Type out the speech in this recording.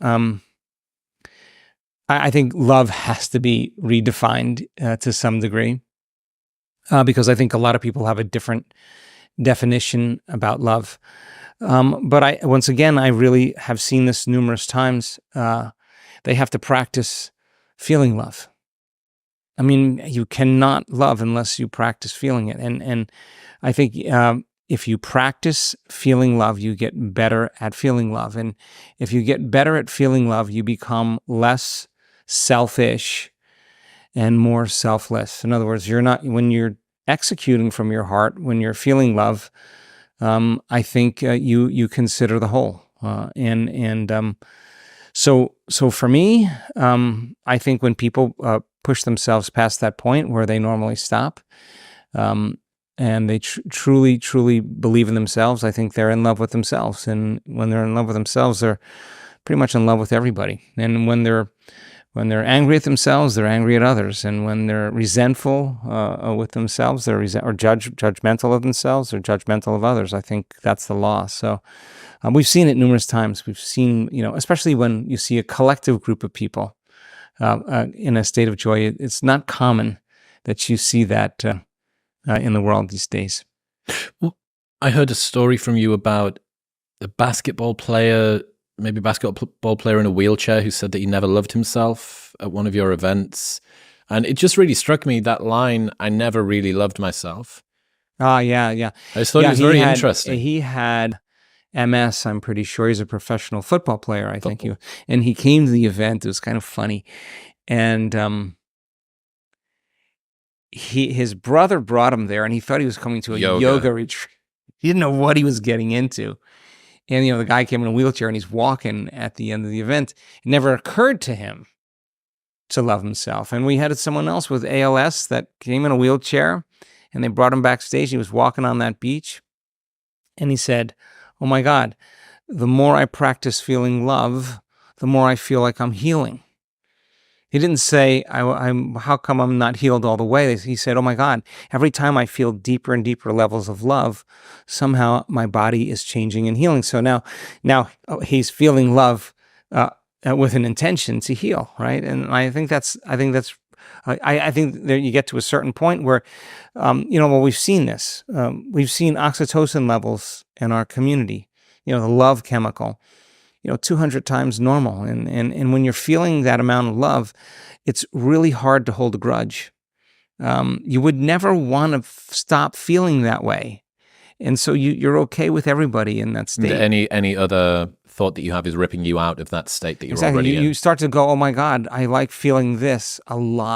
Um, I think love has to be redefined to some degree, because I think a lot of people have a different definition about love. But once again, I really have seen this numerous times. They have to practice feeling love. I mean, you cannot love unless you practice feeling it. And I think if you practice feeling love, you get better at feeling love. And if you get better at feeling love, you become less selfish and more selfless. In other words, when you're executing from your heart, when you're feeling love, I think you consider the whole. So for me, I think when people push themselves past that point where they normally stop, and they truly believe in themselves, I think they're in love with themselves. And when they're in love with themselves, they're pretty much in love with everybody. And when they're angry at themselves, they're angry at others. And when they're resentful with themselves, or judgmental of themselves, or judgmental of others. I think that's the law. So we've seen it numerous times. We've seen, especially when you see a collective group of people in a state of joy, it's not common that you see that in the world these days. Well, I heard a story from you about a basketball player in a wheelchair who said that he never loved himself at one of your events. And it just really struck me, that line, "I never really loved myself." Yeah. I just thought it was very interesting. He had MS, I'm pretty sure. He's a professional football player, I think. And he came to the event. It was kind of funny. And his brother brought him there, and he thought he was coming to a yoga retreat. He didn't know what he was getting into. And, the guy came in a wheelchair, and he's walking at the end of the event. It never occurred to him to love himself. And we had someone else with ALS that came in a wheelchair, and they brought him backstage. He was walking on that beach, and he said, "Oh my God, the more I practice feeling love, the more I feel like I'm healing." He didn't say, how come I'm not healed all the way? He said, "Oh my God, every time I feel deeper and deeper levels of love, somehow my body is changing and healing." So now he's feeling love with an intention to heal, right? And I think that you get to a certain point where, we've seen this. We've seen oxytocin levels in our community, the love chemical, 200 times normal. And when you're feeling that amount of love, it's really hard to hold a grudge. You would never want to stop feeling that way. And so you're okay with everybody in that state. Any other thought that you have is ripping you out of that state that you're already in. You start to go, "Oh my God, I like feeling this a lot."